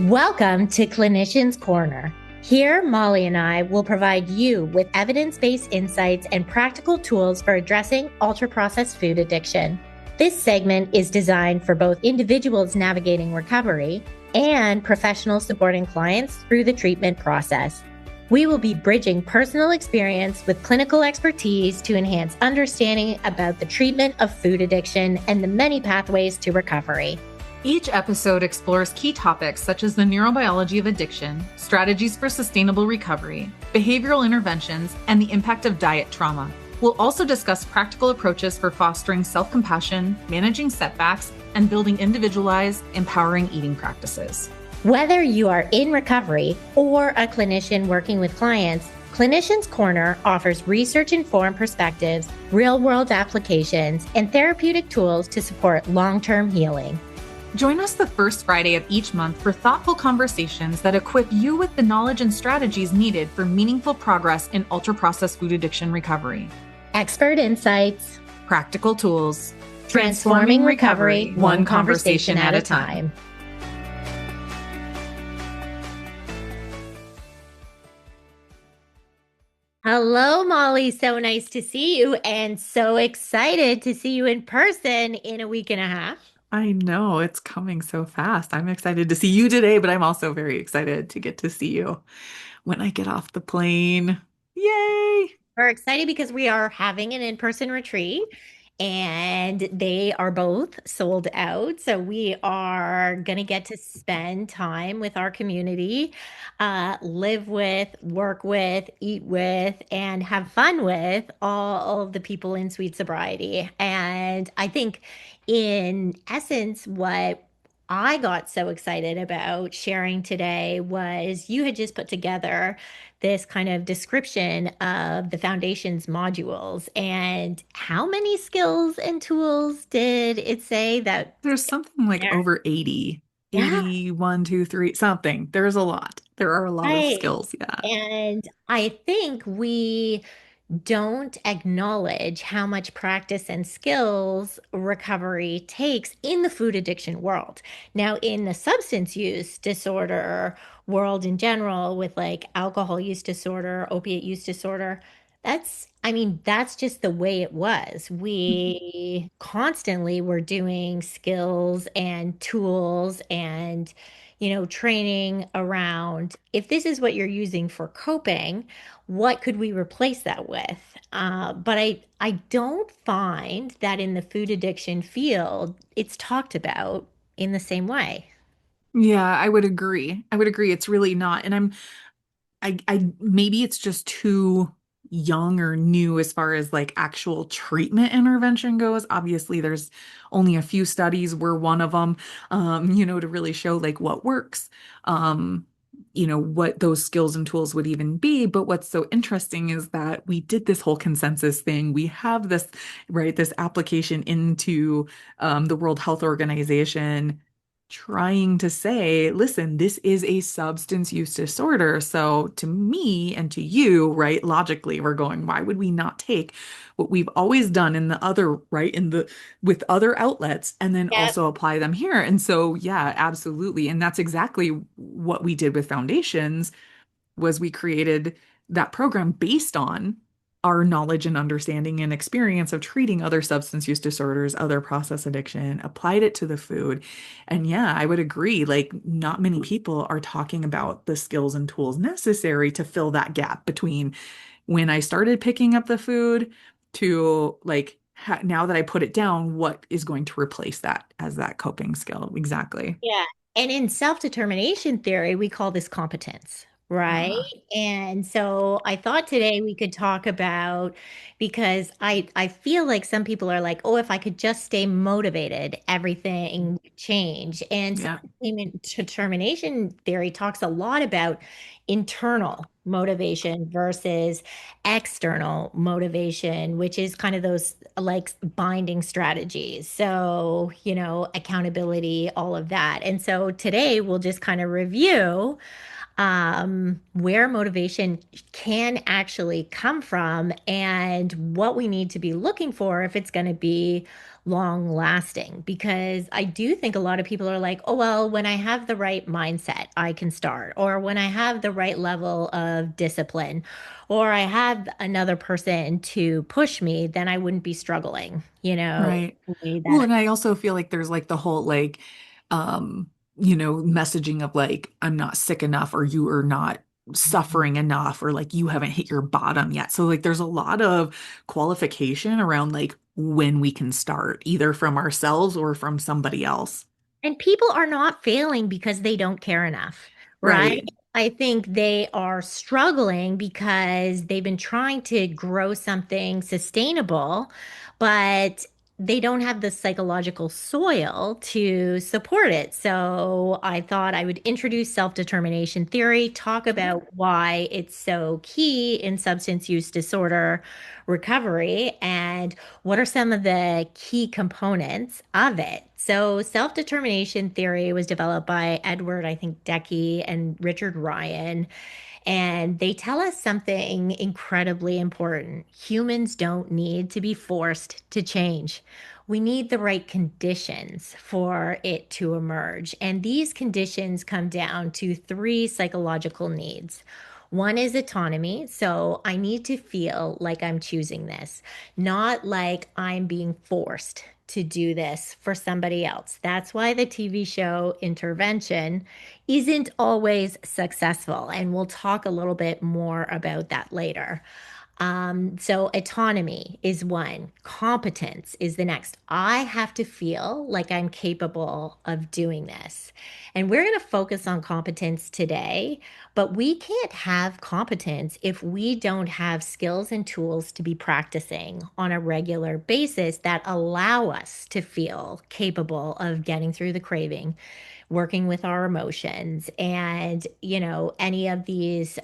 Welcome to Clinician's Corner. Here, Molly and I will provide you with evidence-based insights and practical tools for addressing ultra-processed food addiction. This segment is designed for both individuals navigating recovery and professionals supporting clients through the treatment process. We will be bridging personal experience with clinical expertise to enhance understanding about the treatment of food addiction and the many pathways to recovery. Each episode explores key topics such as the neurobiology of addiction, strategies for sustainable recovery, behavioral interventions, and the impact of diet trauma. We'll also discuss practical approaches for fostering self-compassion, managing setbacks, and building individualized, empowering eating practices. Whether you are in recovery or a clinician working with clients, Clinician's Corner offers research-informed perspectives, real-world applications, and therapeutic tools to support long-term healing. Join us the first Friday of each month for thoughtful conversations that equip you with the knowledge and strategies needed for meaningful progress in ultra-processed food addiction recovery. Expert insights, practical tools, transforming recovery one conversation at a time. Hello, Molly. So nice to see you and so excited to see you in person in a week and a half. I know it's coming so fast. I'm excited to see you today, but I'm also very excited to get to see you when I get off the plane. Yay! We're excited because we are having an in-person retreat and they are both sold out. So we are going to get to spend time with our community, live with, work with, eat with, and have fun with all of the people in Sweet Sobriety. And I think in essence, what I got so excited about sharing today was you had just put together this kind of description of the foundation's modules and how many skills and tools did it say that There's something like there? over 80, Yeah, 81, 2, 3, something. There's a lot. There are a lot of right. skills. Yeah. And I think we don't acknowledge how much practice and skills recovery takes in the food addiction world. Now, in the substance use disorder world in general, with like alcohol use disorder, opiate use disorder, that's just the way it was. We constantly were doing skills and tools and, training around if this is what you're using for coping, what could we replace that with? But I don't find that in the food addiction field, it's talked about in the same way. Yeah, I would agree. I would agree. It's really not. And I maybe it's just too young or new as far as like actual treatment intervention goes. Obviously, there's only a few studies. We're one of them, to really show like what works, what those skills and tools would even be. But what's so interesting is that we did this whole consensus thing. We have this, right, this application into the World Health Organization trying to say, listen, this is a substance use disorder. So to me and to you, right, logically, we're going, why would we not take what we've always done in the other, right, with other outlets and then Yep. also apply them here? And so, yeah, absolutely. And that's exactly what we did with foundations was we created that program based on our knowledge and understanding and experience of treating other substance use disorders, other process addiction, applied it to the food. And yeah, I would agree. Like, not many people are talking about the skills and tools necessary to fill that gap between when I started picking up the food to like now that I put it down, what is going to replace that as that coping skill? Exactly. Yeah. And in self-determination theory, we call this competence, right? Ah, And so I thought today we could talk about because I feel like some people are like, oh, if I could just stay motivated, everything would change. And yeah. self-determination theory talks a lot about internal motivation versus external motivation, which is kind of those like binding strategies. So, accountability, all of that. And so today we'll just kind of review where motivation can actually come from and what we need to be looking for if it's going to be long lasting because I do think a lot of people are like, oh, well, when I have the right mindset, I can start, or when I have the right level of discipline, or I have another person to push me, then I wouldn't be struggling, Right. in the way Well, that. and I also feel like there's like the whole like um, messaging of like I'm not sick enough or you are not suffering enough or like you haven't hit your bottom yet. So like there's a lot of qualification around like when we can start, either from ourselves or from somebody else. And people are not failing because they don't care enough, right? Right. I think they are struggling because they've been trying to grow something sustainable, but they don't have the psychological soil to support it. So I thought I would introduce self-determination theory, talk Sure. about why it's so key in substance use disorder recovery, and what are some of the key components of it? So, self-determination theory was developed by Edward, I think, Decky and Richard Ryan, and they tell us something incredibly important. Humans don't need to be forced to change. We need the right conditions for it to emerge. And these conditions come down to three psychological needs. One is autonomy. So I need to feel like I'm choosing this, not like I'm being forced to do this for somebody else. That's why the TV show Intervention isn't always successful. And we'll talk a little bit more about that later. So autonomy is one, competence is the next. I have to feel like I'm capable of doing this. And we're going to focus on competence today, but we can't have competence if we don't have skills and tools to be practicing on a regular basis that allow us to feel capable of getting through the craving, working with our emotions, and any of these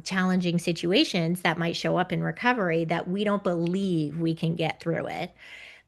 challenging situations that might show up in recovery that we don't believe we can get through it.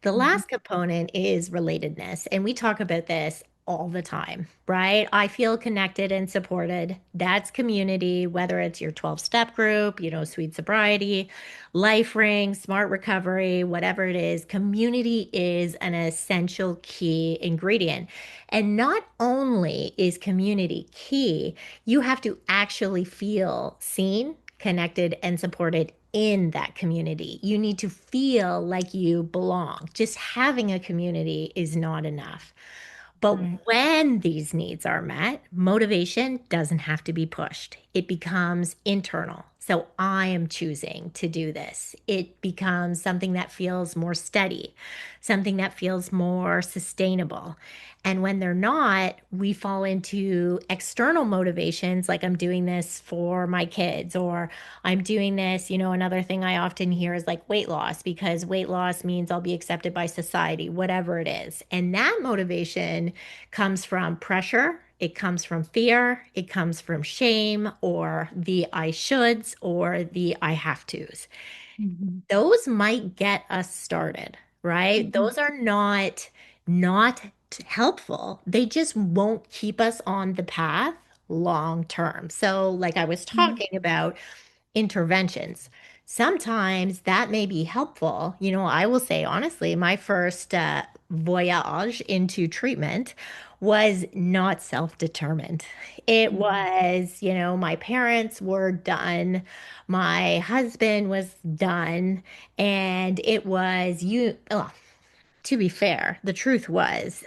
The Mhm. last component is relatedness, and we talk about this all the time, right? I feel connected and supported. That's community, whether it's your 12-step group, sweet sobriety, life ring, smart recovery, whatever it is. Community is an essential key ingredient. And not only is community key, you have to actually feel seen, connected, and supported in that community. You need to feel like you belong. Just having a community is not enough. But Right. when these needs are met, motivation doesn't have to be pushed. It becomes internal. So I am choosing to do this. It becomes something that feels more steady, something that feels more sustainable. And when they're not, we fall into external motivations like I'm doing this for my kids, or I'm doing this. Another thing I often hear is like weight loss because weight loss means I'll be accepted by society, whatever it is. And that motivation comes from pressure. It comes from fear. It comes from shame or the I shoulds or the I have tos. Mhm. Those might get us started, right? Mhm. Those are not helpful. They just won't keep us on the path long term. So, like I was Mhm. talking about, interventions. Sometimes that may be helpful. I will say honestly, my first voyage into treatment was not self-determined. It Mhm. was, my parents were done, my husband was done, and it was you. Oh, to be fair, the truth was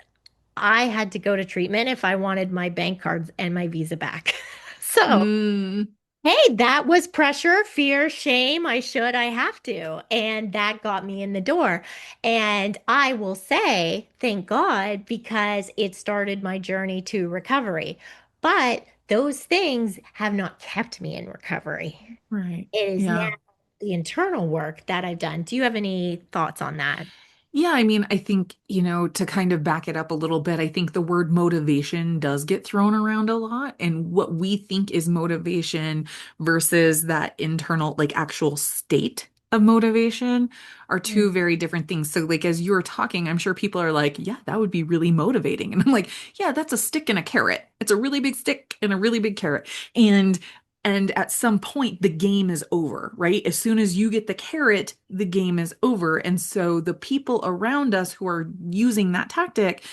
I had to go to treatment if I wanted my bank cards and my visa back. So, Mm. hey, that was pressure, fear, shame. I have to. And that got me in the door. And I will say, thank God, because it started my journey to recovery. But those things have not kept me in recovery. Right. It is now Yeah. the internal work that I've done. Do you have any thoughts on that? Yeah, I mean, I think, to kind of back it up a little bit, I think the word motivation does get thrown around a lot. And what we think is motivation versus that internal, like actual state of motivation are two very different things. So, like, as you were talking, I'm sure people are like, yeah, that would be really motivating. And I'm like, yeah, that's a stick and a carrot. It's a really big stick and a really big carrot. And And at some point, the game is over, right? As soon as you get the carrot, the game is over. And so the people around us who are using that tactic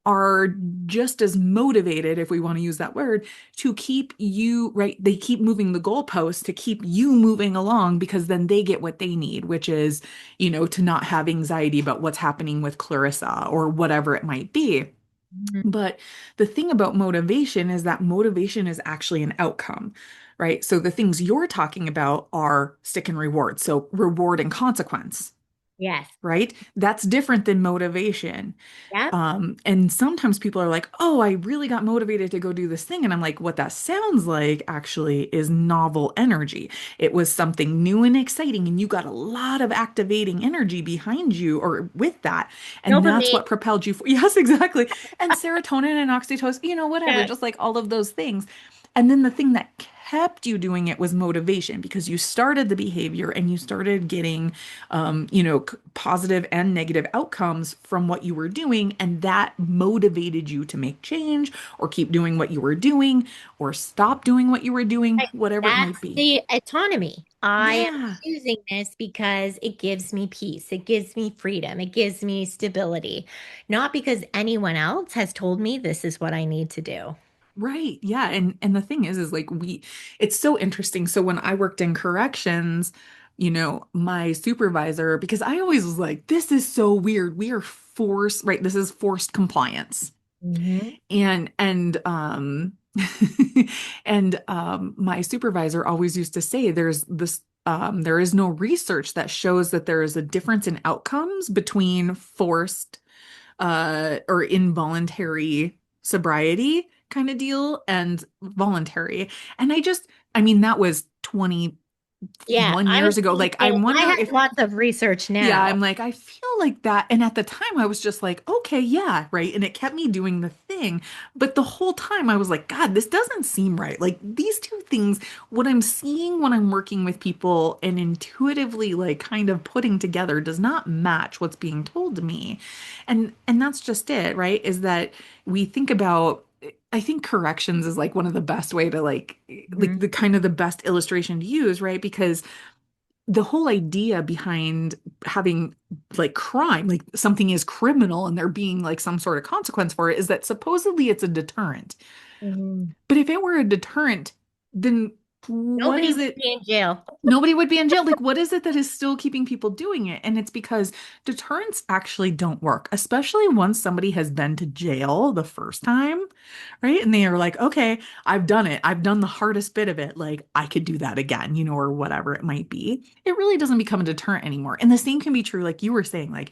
are just as motivated, if we want to use that word, to keep you, right? They keep moving the goalposts to keep you moving along because then they get what they need, which is, to not have anxiety about what's happening with Clarissa or whatever it might be. Mhm. But the thing about motivation is that motivation is actually an outcome, right? So the things you're talking about are stick and reward. So reward and consequence, Yes. right? That's different than motivation. Yep. And sometimes people are like, oh, I really got motivated to go do this thing. And I'm like, what that sounds like actually is novel energy. It was something new and exciting, and you got a lot of activating energy behind you or with that. And that's Dopamine. what propelled you. Yes, exactly. And serotonin and oxytocin, whatever, Yeah. just like all of those things. And then the thing that kept you doing it was motivation because you started the behavior and you started getting, positive and negative outcomes from what you were doing. And that motivated you to make change or keep doing what you were doing or stop doing what you were doing, Right. whatever it That's might be. the autonomy. I am Yeah. choosing this because it gives me peace. It gives me freedom. It gives me stability, not because anyone else has told me this is what I need to do. Right. Yeah. And the thing is like it's so interesting. So when I worked in corrections, my supervisor, because I always was like, this is so weird. We are forced, right? This is forced compliance. Hmm. And and my supervisor always used to say there is no research that shows that there is a difference in outcomes between forced or involuntary sobriety kind of deal and voluntary. And I mean, that was Yeah, 21 I was years ago. gonna Like, I say I wonder have if lots of research yeah, now. I'm like, I feel like that. And at the time, I was just like, okay, yeah, right. And it kept me doing the thing. But the whole time, I was like, God, this doesn't seem right. Like, these two things, what I'm seeing when I'm working with people and intuitively, like, kind of putting together does not match what's being told to me. And that's just it, right? Is that we think about, I think corrections is like one of the best way to like Mhm. the kind of the best illustration to use, right? Because the whole idea behind having like crime, like something is criminal and there being like some sort of consequence for it, is that supposedly it's a deterrent. Mhm. But if it were a deterrent, then what Nobody is would it? be in jail. Nobody would be in jail. Like, what is it that is still keeping people doing it? And it's because deterrents actually don't work, especially once somebody has been to jail the first time, right? And they are like, okay, I've done it. I've done the hardest bit of it. Like, I could do that again, or whatever it might be. It really doesn't become a deterrent anymore. And the same can be true, like you were saying, like,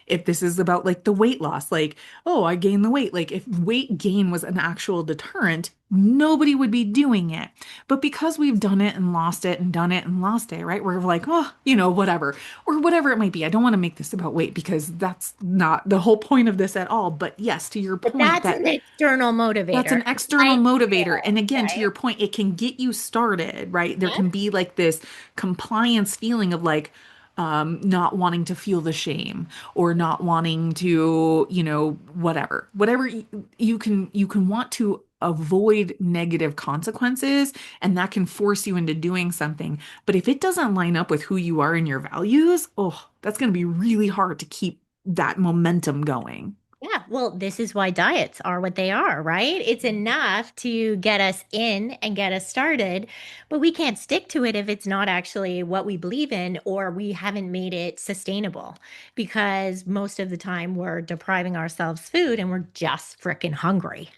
if this is about like the weight loss, like, oh, I gained the weight. Like, if weight gain was an actual deterrent, nobody would be doing it. But because we've done it and lost it and done it and lost it, right? We're like, oh, whatever, or whatever it might be. I don't want to make this about weight because that's not the whole point of this at all. But yes, to your But point, that's that an external that's motivator. an external Like motivator. scale, And again, to right? your point, it can get you started, right? There Yeah. can be like this compliance feeling of like, not wanting to feel the shame or not wanting to, whatever you can want to avoid negative consequences, and that can force you into doing something. But if it doesn't line up with who you are and your values, oh, that's going to be really hard to keep that momentum going. Yeah, well, this is why diets are what they are, right? It's enough to get us in and get us started, but we can't stick to it if it's not actually what we believe in or we haven't made it sustainable because most of the time we're depriving ourselves food and we're just freaking hungry.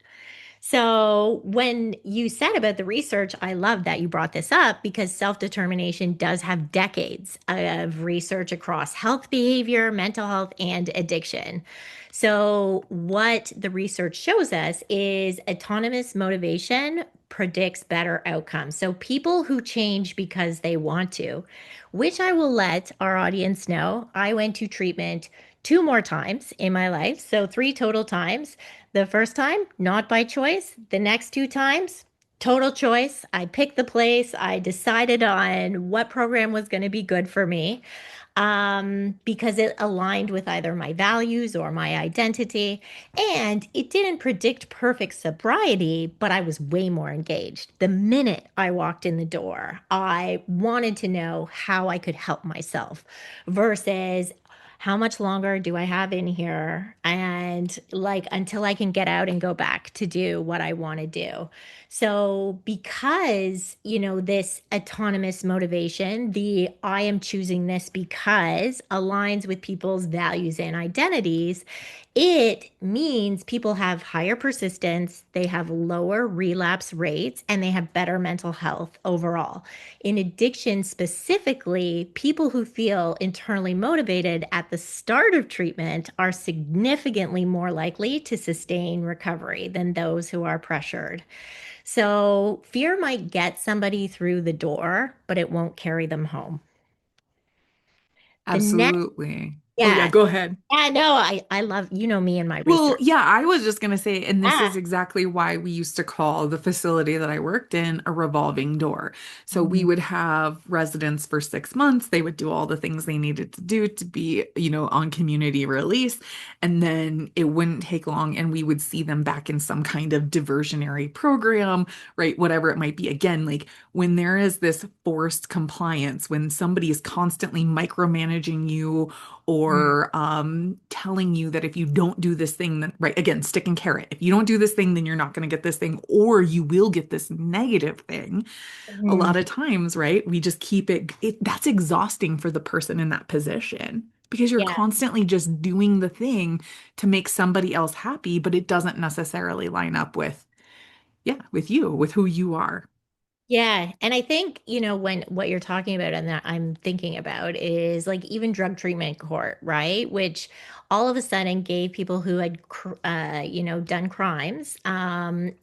So, when you said about the research, I love that you brought this up because self determination does have decades of research across health behavior, mental health, and addiction. So, what the research shows us is autonomous motivation predicts better outcomes. So, people who change because they want to, which I will let our audience know, I went to treatment two more times in my life. So, three total times. The first time, not by choice. The next two times, Total choice. I picked the place. I decided on what program was going to be good for me, because it aligned with either my values or my identity. And it didn't predict perfect sobriety, but I was way more engaged. The minute I walked in the door, I wanted to know how I could help myself versus how much longer do I have in here? And like until I can get out and go back to do what I want to do. So, because, this autonomous motivation, the I am choosing this because aligns with people's values and identities, it means people have higher persistence, they have lower relapse rates, and they have better mental health overall. In addiction, specifically, people who feel internally motivated at the start of treatment are significantly more likely to sustain recovery than those who are pressured. So fear might get somebody through the door, but it won't carry them home. The next, Absolutely. Oh yeah, yeah, go ahead. yeah, no, I love, me and my Well, research. yeah, I was just going to say, and this Yeah. is exactly why we used to call the facility that I worked in a revolving door. So we Mhm. would have residents for 6 months. They would do all the things they needed to do to be, on community release. And then it wouldn't take long, and we would see them back in some kind of diversionary program, right? Whatever it might be. Again, like when there is this forced compliance, when somebody is constantly micromanaging you Mm. or telling you that if you don't do this thing, then right again, stick and carrot. If you don't do this thing, then you're not going to get this thing, or you will get this negative thing. A lot Mhm. of times, right? We just keep it that's exhausting for the person in that position because you're Yeah. constantly just doing the thing to make somebody else happy, but it doesn't necessarily line up with, yeah, with you, with who you are. Yeah. And I think, when what you're talking about and that I'm thinking about is like even drug treatment court, right? Which all of a sudden gave people who had, done crimes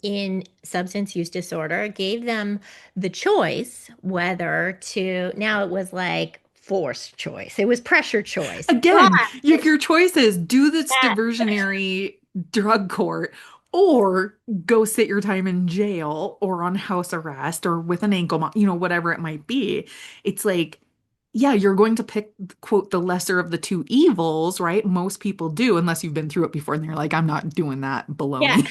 in substance use disorder, gave them the choice whether to, now it was like forced choice, it was pressure choice. But Again, if your choice is do this yeah, diversionary drug court or go sit your time in jail or on house arrest or with an whatever it might be, it's like, yeah, you're going to pick, quote, the lesser of the two evils, right? Most people do, unless you've been through it before and you're like, I'm not doing that yeah. baloney.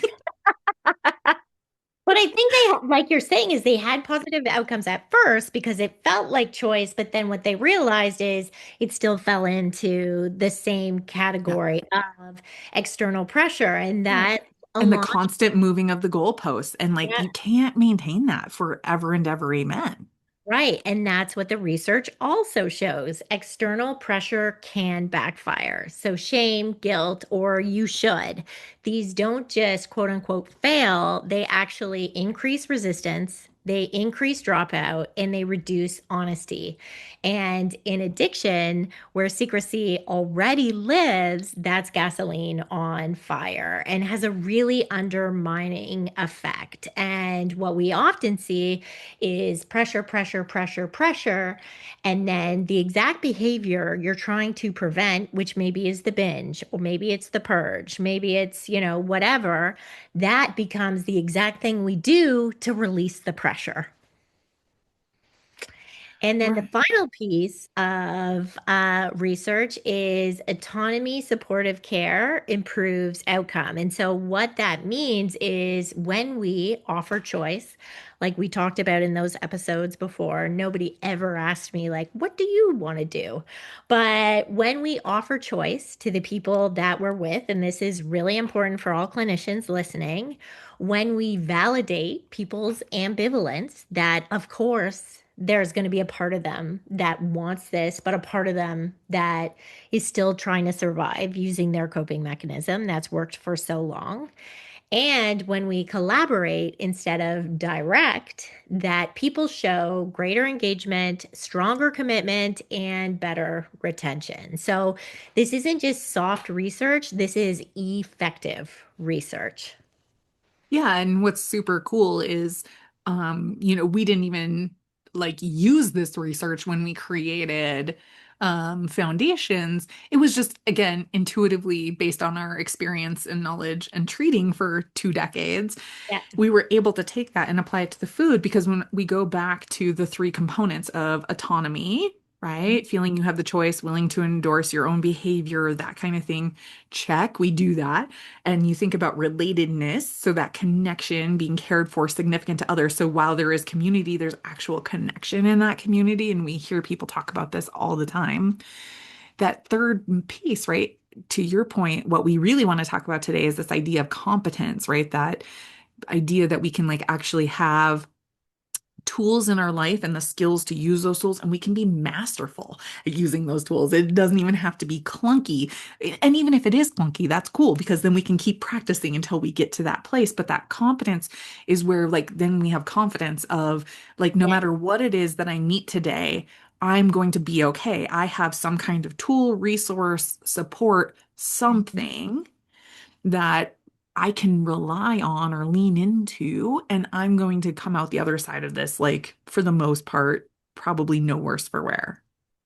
But I think they, like you're saying, is they had positive outcomes at first because it felt like choice, but then what they realized is it still fell into the same Yeah. category of external pressure, and Yeah. that And the aligns. constant moving of the goalposts. And like, you can't maintain that forever and ever. Amen. Right. And that's what the research also shows. External pressure can backfire. So, shame, guilt, or you should, these don't just quote unquote fail, they actually increase resistance, they increase dropout, and they reduce honesty. And in addiction, where secrecy already lives, that's gasoline on fire and has a really undermining effect. And what we often see is pressure, pressure, pressure, pressure. And then the exact behavior you're trying to prevent, which maybe is the binge, or maybe it's the purge, maybe it's, whatever, that becomes the exact thing we do to release the pressure. And then the Right. final piece of research is autonomy supportive care improves outcome. And so, what that means is when we offer choice, like we talked about in those episodes before, nobody ever asked me, like, what do you want to do? But when we offer choice to the people that we're with, and this is really important for all clinicians listening, when we validate people's ambivalence, that of course there's going to be a part of them that wants this, but a part of them that is still trying to survive using their coping mechanism that's worked for so long. And when we collaborate instead of direct, that people show greater engagement, stronger commitment, and better retention. So this isn't just soft research, this is effective research. Yeah, and what's super cool is, we didn't even like use this research when we created foundations, it was just, again, intuitively based on our experience and knowledge and treating for 2 decades, Yeah. we were able to take that and apply it to the food because when we go back to the three components of autonomy, right? Feeling you have the choice, willing to endorse your own behavior, that kind of thing. Check, we do that. And you think about relatedness, so that connection, being cared for, significant to others. So while there is community, there's actual connection in that community. And we hear people talk about this all the time. That third piece, right? To your point, what we really want to talk about today is this idea of competence, right? That idea that we can like actually have tools in our life and the skills to use those tools, and we can be masterful at using those tools. It doesn't even have to be clunky. And even if it is clunky, that's cool because then we can keep practicing until we get to that place. But that competence is where like then we have confidence of like no Yeah. matter what it is that I meet today, I'm going to be okay. I have some kind of tool, resource, support, Mhm. something that I can rely on or lean into, and I'm going to come out the other side of this, like for the most part, probably no worse for wear.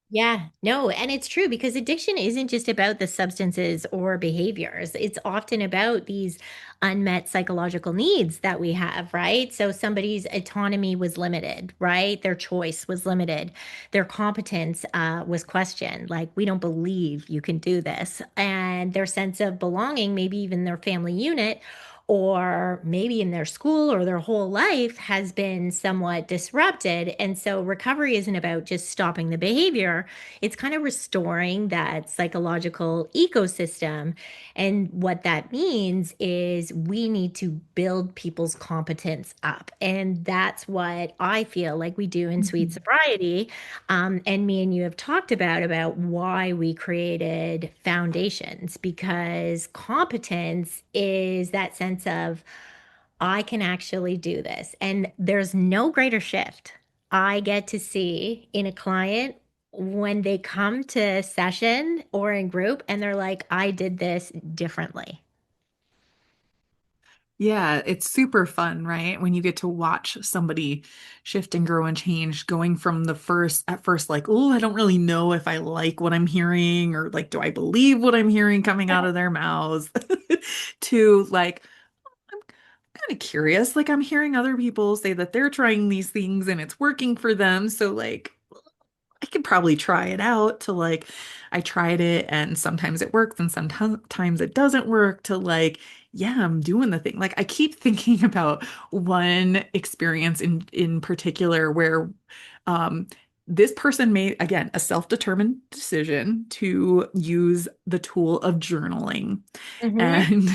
Yeah, no, and it's true because addiction isn't just about the substances or behaviors. It's often about these unmet psychological needs that we have, right? So somebody's autonomy was limited, right? Their choice was limited. Their competence was questioned. Like, we don't believe you can do this. And their sense of belonging, maybe even their family unit, or maybe in their school or their whole life has been somewhat disrupted. And so recovery isn't about just stopping the behavior, it's kind of restoring that psychological ecosystem. And what that means is we need to build people's competence up. And that's what I feel like we do in Sweet Mhm. Sobriety. And me and you have talked about why we created foundations, because competence is that sense of I can actually do this. And there's no greater shift I get to see in a client when they come to session or in group and they're like, I did this differently. Yeah, it's super fun, right? When you get to watch somebody shift and grow and change, going from the first, at first, like, oh, I don't really know if I like what I'm hearing, or like, do I believe what I'm hearing coming out of their mouths, to like, I'm kind of curious. Like, I'm hearing other people say that they're trying these things and it's working for them. So, like, I could probably try it out to like, I tried it and sometimes it works and sometimes it doesn't work to like, yeah, I'm doing the thing. Like I keep thinking about one experience in particular where um this person made again a self-determined decision to use the tool of journaling. Hmm. And,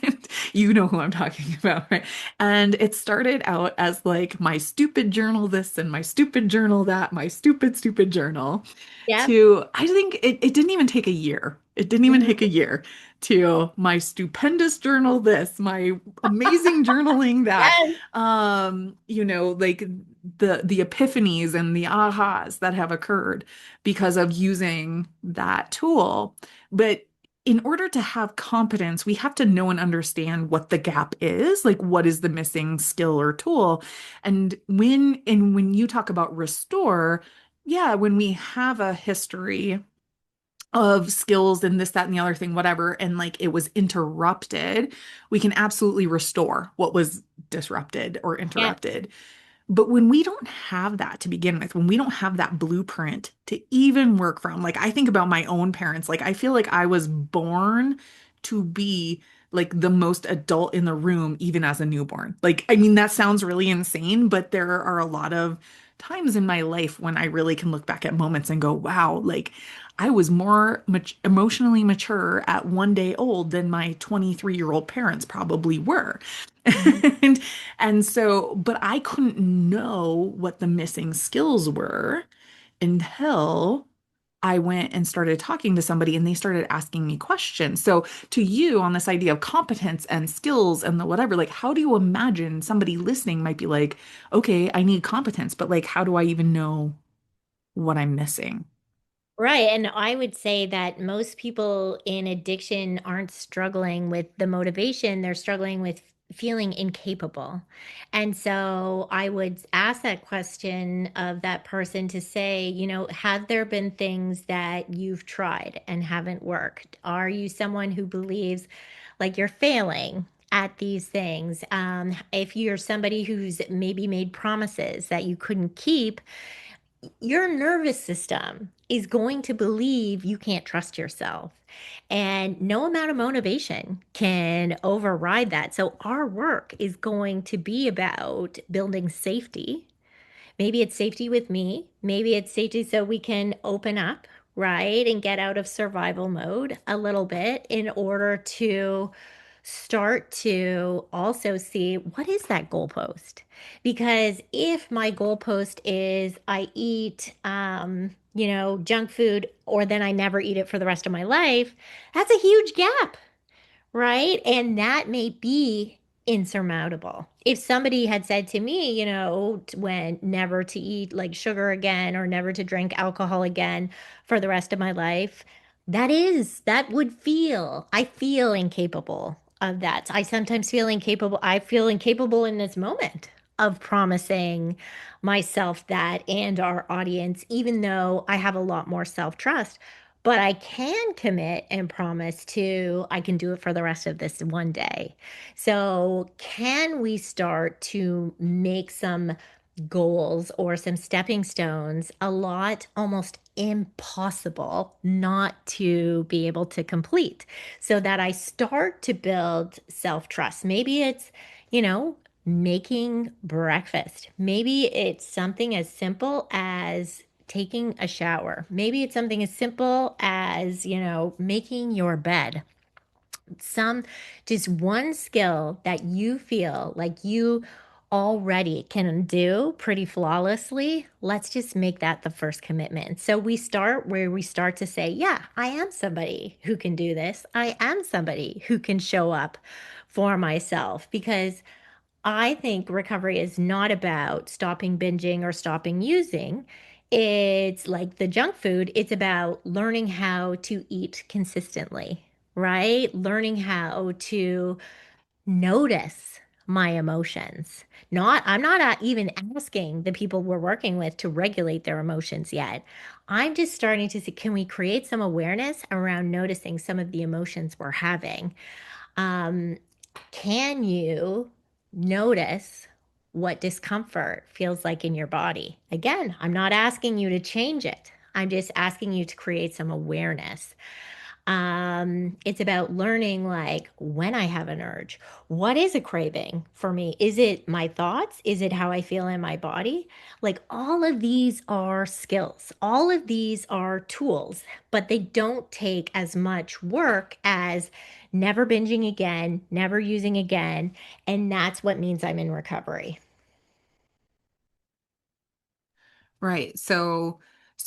and you know who I'm talking about, right? And it started out as like my stupid journal this and my stupid journal that, my stupid, stupid journal, Yep. to I think it didn't even take a year. It didn't even take a Hmm. year to my stupendous journal this, my amazing journaling that. Yes. Like the epiphanies and the ahas that have occurred because of using that tool. But in order to have competence, we have to know and understand what the gap is, like what is the missing skill or tool. And when you talk about restore, yeah, when we have a history of skills and this, that, and the other thing, whatever, and like it was interrupted, we can absolutely restore what was disrupted or Yeah. interrupted. But when we don't have that to begin with, when we don't have that blueprint to even work from, like I think about my own parents, like I feel like I was born to be like the most adult in the room, even as a newborn. Like, I mean, that sounds really insane, but there are a lot of times in my life when I really can look back at moments and go, wow, like I was more emotionally mature at 1 day old than my 23-year-old parents probably were. Mhm. And but I couldn't know what the missing skills were until I went and started talking to somebody and they started asking me questions. So, to you, on this idea of competence and skills and the whatever, like, how do you imagine somebody listening might be like, okay, I need competence, but like, how do I even know what I'm missing? Right. And I would say that most people in addiction aren't struggling with the motivation, they're struggling with feeling incapable. And so I would ask that question of that person to say, have there been things that you've tried and haven't worked? Are you someone who believes like you're failing at these things? If you're somebody who's maybe made promises that you couldn't keep, your nervous system is going to believe you can't trust yourself. And no amount of motivation can override that. So, our work is going to be about building safety. Maybe it's safety with me. Maybe it's safety so we can open up, right? And get out of survival mode a little bit in order to start to also see what is that goalpost? Because if my goalpost is I eat, junk food, or then I never eat it for the rest of my life, that's a huge gap, right? And that may be insurmountable. If somebody had said to me, when never to eat like sugar again or never to drink alcohol again for the rest of my life, that would I feel incapable of that. I sometimes feel incapable. I feel incapable in this moment of promising myself that and our audience, even though I have a lot more self-trust. But I can commit and promise to, I can do it for the rest of this one day. So, can we start to make some goals or some stepping stones a lot almost impossible not to be able to complete so that I start to build self-trust? Maybe it's, you know, making breakfast. Maybe it's something as simple as taking a shower. Maybe it's something as simple as, making your bed. Some just one skill that you feel like you already can do pretty flawlessly. Let's just make that the first commitment. So we start where we start to say, yeah, I am somebody who can do this. I am somebody who can show up for myself because I think recovery is not about stopping binging or stopping using. It's like the junk food, it's about learning how to eat consistently, right? Learning how to notice my emotions. I'm not even asking the people we're working with to regulate their emotions yet. I'm just starting to see, can we create some awareness around noticing some of the emotions we're having? Um, can you notice what discomfort feels like in your body? Again, I'm not asking you to change it. I'm just asking you to create some awareness. It's about learning like when I have an urge, what is a craving for me? Is it my thoughts? Is it how I feel in my body? Like all of these are skills, all of these are tools, but they don't take as much work as never binging again, never using again. And that's what means I'm in recovery. Right. So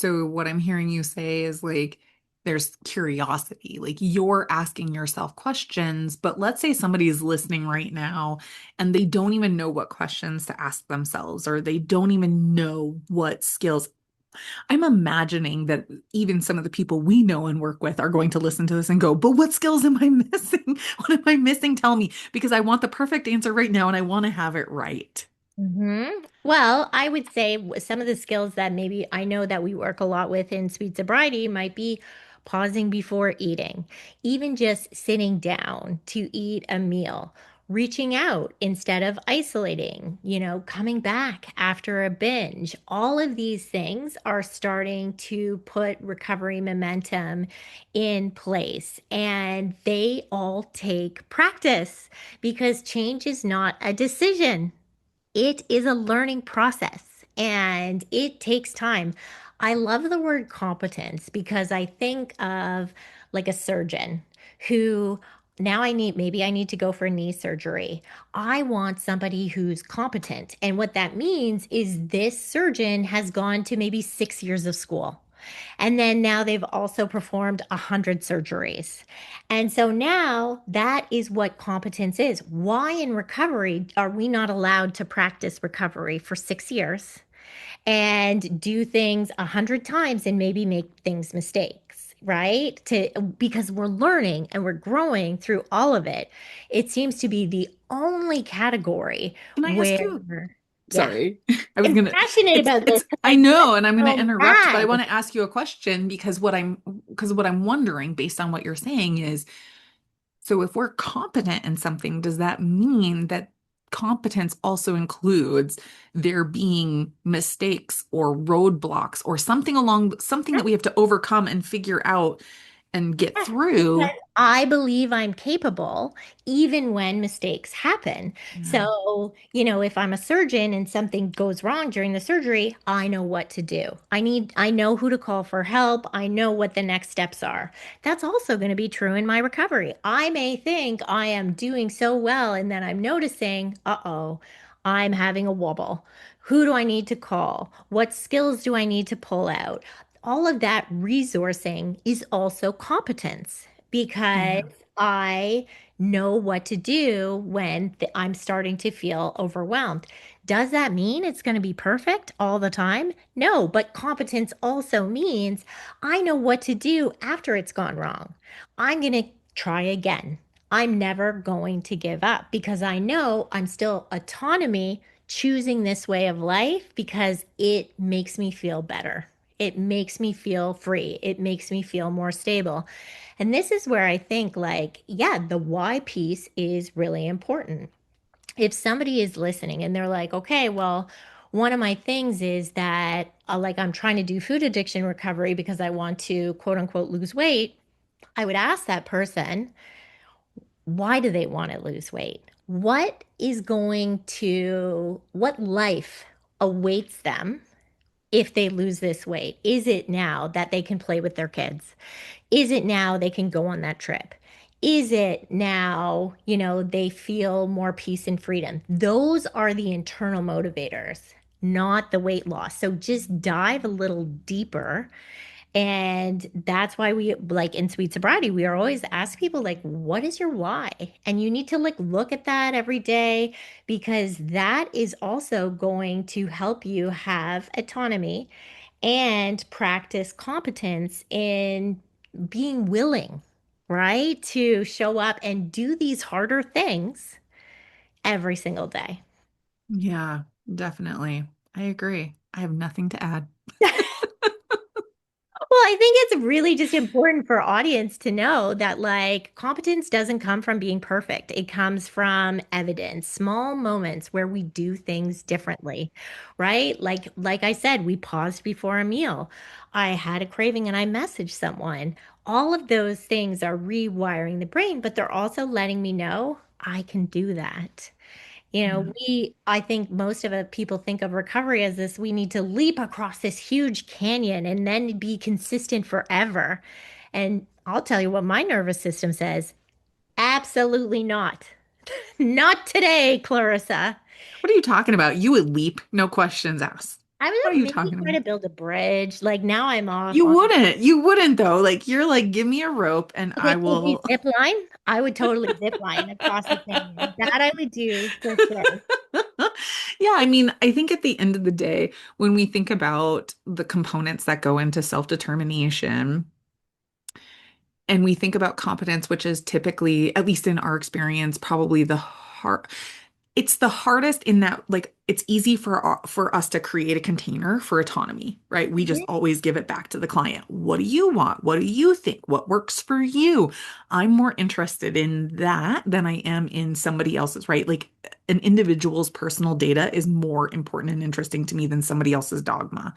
what I'm hearing you say is like there's curiosity. Like you're asking yourself questions, but let's say somebody's listening right now and they don't even know what questions to ask themselves or they don't even know what skills. I'm imagining that even some of the people we know and work with are going to listen to this and go, "But what skills am I missing? What am I missing? Tell me." Because I want the perfect answer right now and I want to have it right. Well, I would say some of the skills that maybe I know that we work a lot with in sweet sobriety might be pausing before eating, even just sitting down to eat a meal, reaching out instead of isolating, coming back after a binge. All of these things are starting to put recovery momentum in place, and they all take practice because change is not a decision. It is a learning process and it takes time. I love the word competence because I think of like a surgeon who now maybe I need to go for knee surgery. I want somebody who's competent. And what that means is this surgeon has gone to maybe 6 years of school. And then now they've also performed 100 surgeries. And so now that is what competence is. Why in recovery are we not allowed to practice recovery for 6 years? and do things 100 times and maybe make things mistakes, right? Because we're learning and we're growing through all of it. It seems to be the only category Can I ask where, you? yeah, Sorry. I was I'm gonna passionate about this it's because I I feel know, and I'm gonna so interrupt, but I bad. want to ask you a question because what I'm wondering based on what you're saying is, so if we're competent in something, does that mean that competence also includes there being mistakes or roadblocks or something that we have to overcome and figure out and get Yes, because through? I believe I'm capable even when mistakes happen. Yeah. So, if I'm a surgeon and something goes wrong during the surgery, I know what to do. I know who to call for help. I know what the next steps are. That's also going to be true in my recovery. I may think I am doing so well, and then I'm noticing, uh-oh, I'm having a wobble. Who do I need to call? What skills do I need to pull out? All of that resourcing is also competence because Yeah. I know what to do when I'm starting to feel overwhelmed. Does that mean it's going to be perfect all the time? No, but competence also means I know what to do after it's gone wrong. I'm going to try again. I'm never going to give up because I know I'm still autonomy choosing this way of life because it makes me feel better. It makes me feel free. It makes me feel more stable. And this is where I think, like, yeah, the why piece is really important. If somebody is listening and they're like, okay, well, one of my things is that, like, I'm trying to do food addiction recovery because I want to quote unquote lose weight, I would ask that person, why do they want to lose weight? What life awaits them if they lose this weight? Is it now that they can play with their kids? Is it now they can go on that trip? Is it now, they feel more peace and freedom? Those are the internal motivators, not the weight loss. So just dive a little deeper. And that's why we like in sweet sobriety, we are always ask people like, what is your why? And you need to like look at that every day because that is also going to help you have autonomy and practice competence in being willing, right? To show up and do these harder things every single day. Yeah, definitely. I agree. I have nothing to add. Well, I think it's really just important for audience to know that like competence doesn't come from being perfect. It comes from evidence, small moments where we do things differently, right? Like I said, we paused before a meal. I had a craving and I messaged someone. All of those things are rewiring the brain, but they're also letting me know I can do that. Yeah. I think most of it, people think of recovery as this, we need to leap across this huge canyon and then be consistent forever. And I'll tell you what my nervous system says. Absolutely not. Not today, Clarissa. What are you talking about? You would leap, no questions asked. I What are was you maybe talking try about? to build a bridge. Like now I'm off You on, wouldn't. You wouldn't though. Like you're like, give me a rope and okay, I could you will. zip line? I would totally zip line across the canyon. That I would do for sure. Yeah, I mean, I think at the end of the day, when we think about the components that go into self-determination, and we think about competence, which is typically, at least in our experience, probably it's the hardest in that like it's easy for us to create a container for autonomy, right? We just Mhm. always give it back to the client. What do you want? What do you think? What works for you? I'm more interested in that than I am in somebody else's, right? Like an individual's personal data is more important and interesting to me than somebody else's dogma.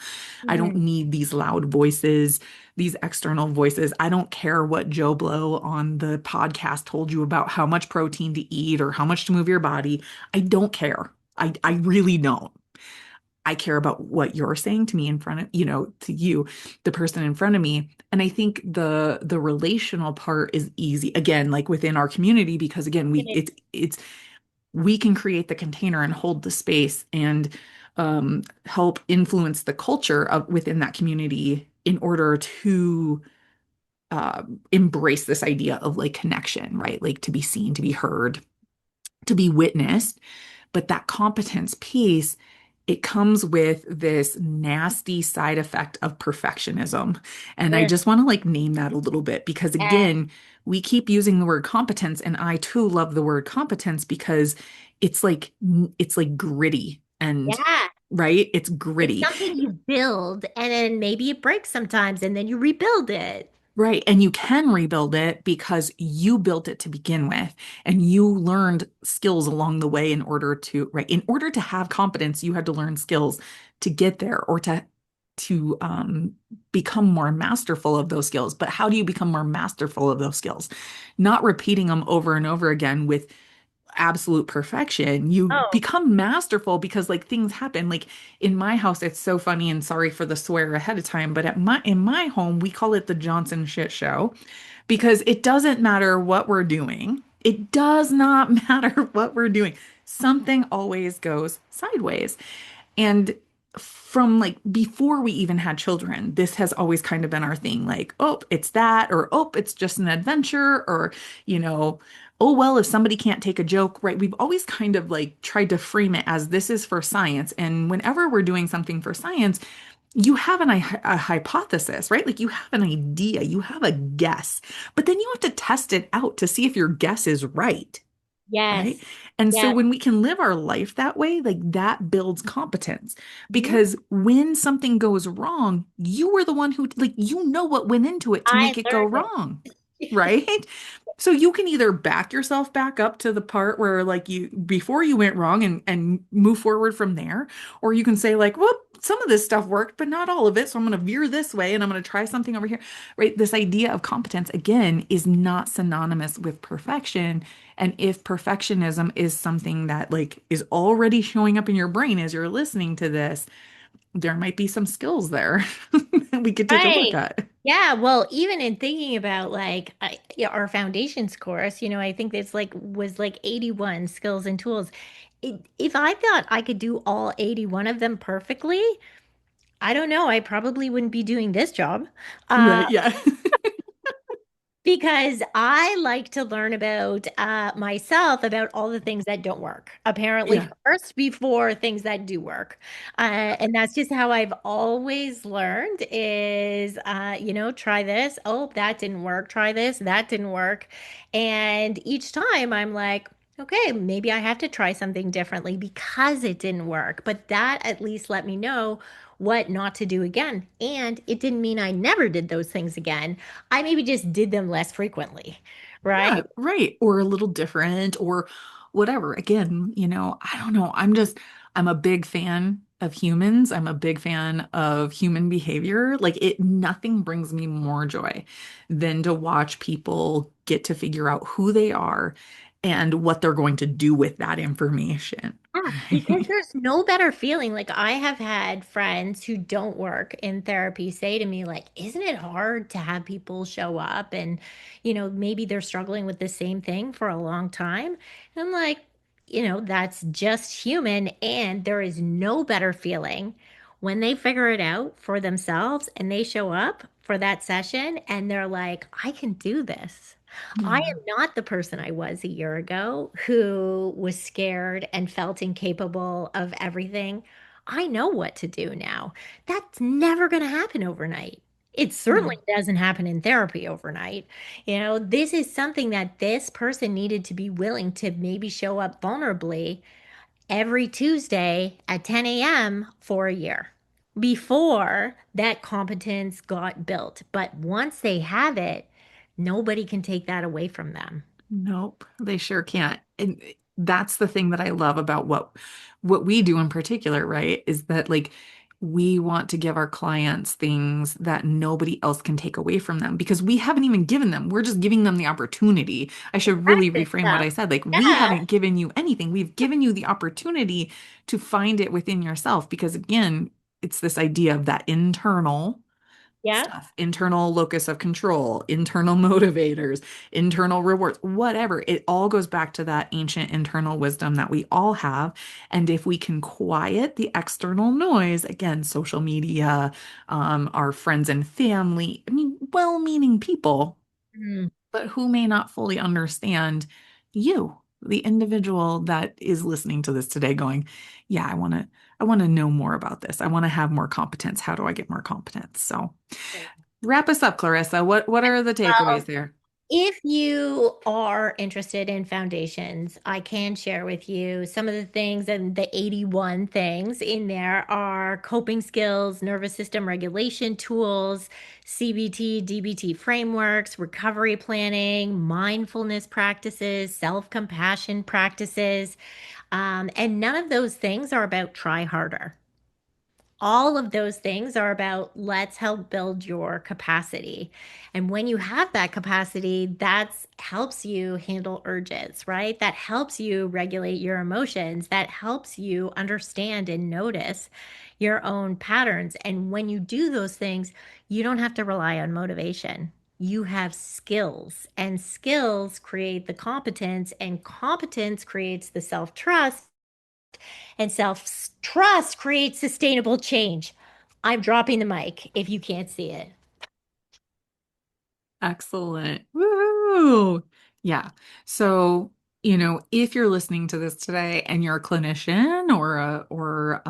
I don't Mhm. need these loud voices, these external voices. I don't care what Joe Blow on the podcast told you about how much protein to eat or how much to move your body. I don't care. I really don't. I care about what you're saying to me in front of, to you, the person in front of me. And I think the relational part is easy again, like within our community, because again, it's we can create the container and hold the space and help influence the culture of within that community in order to embrace this idea of like connection, right? Like to be seen, to be heard, to be witnessed. But that competence piece it comes with this nasty side effect of perfectionism. And I Yeah. just want to like name that a little bit because again, we keep using the word competence and I too love the word competence because it's like gritty and Yeah. right? It's It's gritty. something you build and then maybe it breaks sometimes and then you rebuild it. Right. And you can rebuild it because you built it to begin with and you learned skills along the way in order to, right, in order to have competence, you had to learn skills to get there or to become more masterful of those skills. But how do you become more masterful of those skills? Not repeating them over and over again with absolute perfection. You Oh, become masterful because like things happen. Like in my house, it's so funny and sorry for the swear ahead of time, but at my in my home, we call it the Johnson shit show because it doesn't matter what we're doing. It does not matter what we're doing. Something always goes sideways. And from like before we even had children, this has always kind of been our thing. Like, oh, it's that, or oh, it's just an adventure, or, you know, oh, well, if somebody can't take a joke, right? We've always kind of like tried to frame it as this is for science. And whenever we're doing something for science, you have a hypothesis, right? Like you have an idea, you have a guess, but then you have to test it out to see if your guess is right. Right. yes. And so Yes. when we can live our life that way, like that builds competence Mhm. because when something goes wrong, you were the one who, like, you know what went into it to I make it go learned wrong. it. Right. So you can either back yourself back up to the part where like you before you went wrong and move forward from there, or you can say like, well, some of this stuff worked, but not all of it. So I'm going to veer this way and I'm going to try something over here. Right. This idea of competence again is not synonymous with perfection. And if perfectionism is something that like is already showing up in your brain as you're listening to this, there might be some skills there that we could take a look Right. at. Yeah, well, even in thinking about like yeah, our foundations course, I think it's like was like 81 skills and tools. If I thought I could do all 81 of them perfectly, I don't know, I probably wouldn't be doing this job. Uh, Right. Yeah. Because I like to learn about myself about all the things that don't work, apparently Yeah. first before things that do work. And that's just how I've always learned is, try this. Oh, that didn't work. Try this. That didn't work. And each time I'm like, okay, maybe I have to try something differently because it didn't work. But that at least let me know what not to do again. And it didn't mean I never did those things again. I maybe just did them less frequently, Yeah, right? right. Or a little different or whatever. Again, I don't know. I'm a big fan of humans. I'm a big fan of human behavior. Like nothing brings me more joy than to watch people get to figure out who they are and what they're going to do with that information. Yeah, because there's no better feeling. Like I have had friends who don't work in therapy say to me, like, isn't it hard to have people show up and, maybe they're struggling with the same thing for a long time? And I'm like, that's just human. And there is no better feeling when they figure it out for themselves and they show up for that session and they're like, I can do this. I Yeah. am not the person I was a year ago who was scared and felt incapable of everything. I know what to do now. That's never going to happen overnight. It certainly No. doesn't happen in therapy overnight. This is something that this person needed to be willing to maybe show up vulnerably every Tuesday at 10 a.m. for a year before that competence got built. But once they have it, nobody can take that away from them. Nope, they sure can't. And that's the thing that I love about what we do in particular, right? Is that like we want to give our clients things that nobody else can take away from them because we haven't even given them. We're just giving them the opportunity. I should really Practice reframe what stuff. I said. Like we Yeah. haven't given you anything. We've given you the opportunity to find it within yourself because again, it's this idea of that internal Yeah. stuff, internal locus of control, internal motivators, internal rewards, whatever. It all goes back to that ancient internal wisdom that we all have. And if we can quiet the external noise, again, social media, our friends and family, I mean, well-meaning people, Mm. but who may not fully understand you. the individual that is listening to this today going, yeah, I want to know more about this. I want to have more competence. How do I get more competence? So wrap us up, Clarissa. What are the takeaways Well, there? if you are interested in foundations, I can share with you some of the things, and the 81 things in there are coping skills, nervous system regulation tools, CBT, DBT frameworks, recovery planning, mindfulness practices, self-compassion practices. And none of those things are about try harder. All of those things are about let's help build your capacity. And when you have that capacity, that helps you handle urges, right? That helps you regulate your emotions. That helps you understand and notice your own patterns. And when you do those things, you don't have to rely on motivation. You have skills, and skills create the competence, and competence creates the self trust, and self trust creates sustainable change. I'm dropping the mic if you can't see it. Excellent. Woo! Yeah. So, if you're listening to this today and you're a clinician or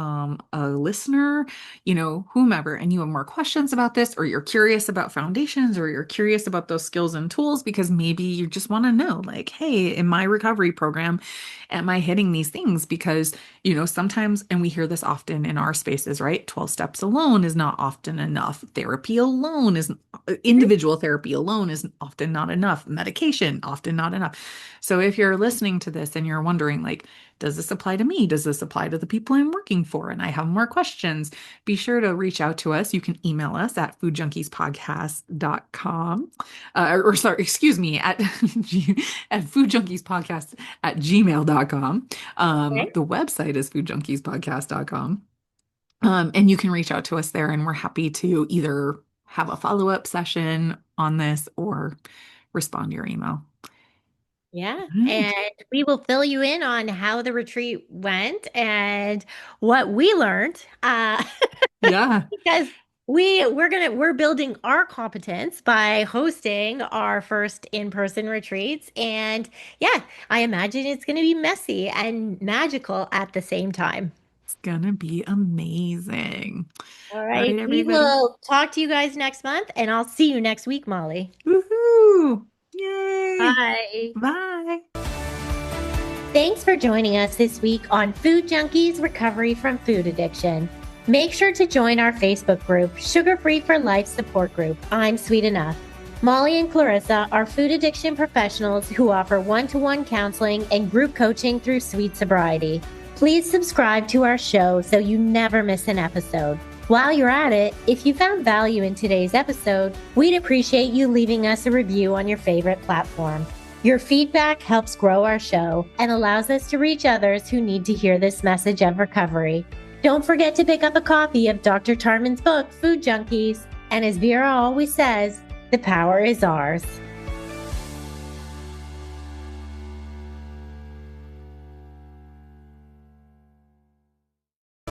a listener, whomever, and you have more questions about this, or you're curious about foundations, or you're curious about those skills and tools because maybe you just want to know, like, hey, in my recovery program, am I hitting these things? Because, sometimes, and we hear this often in our spaces, right? 12 steps alone is not often enough. Therapy alone is individual therapy alone is often not enough. Medication, often not enough. So if you're listening to this and you're wondering, like, does this apply to me? Does this apply to the people I'm working for? And I have more questions. Be sure to reach out to us. You can email us at foodjunkiespodcast.com. Or sorry, excuse me, at foodjunkiespodcast@gmail.com. Okay. The website is foodjunkiespodcast.com. And you can reach out to us there, and we're happy to either have a follow-up session on this or respond to your email. Yeah. All right. And we will fill you in on how the retreat went and what we learned. Yeah, Because we're building our competence by hosting our first in-person retreats. And yeah, I imagine it's gonna be messy and magical at the same time. it's gonna be amazing. All All right. right, We everybody. will talk to you guys next month, and I'll see you next week, Molly. Woohoo! Yay! Bye. Bye. Thanks for joining us this week on Food Junkies Recovery from Food Addiction. Make sure to join our Facebook group, Sugar Free for Life Support Group. I'm Sweet Enough. Molly and Clarissa are food addiction professionals who offer one-to-one counseling and group coaching through Sweet Sobriety. Please subscribe to our show so you never miss an episode. While you're at it, if you found value in today's episode, we'd appreciate you leaving us a review on your favorite platform. Your feedback helps grow our show and allows us to reach others who need to hear this message of recovery. Don't forget to pick up a copy of Dr. Tarman's book, Food Junkies. And as Vera always says, the power is ours.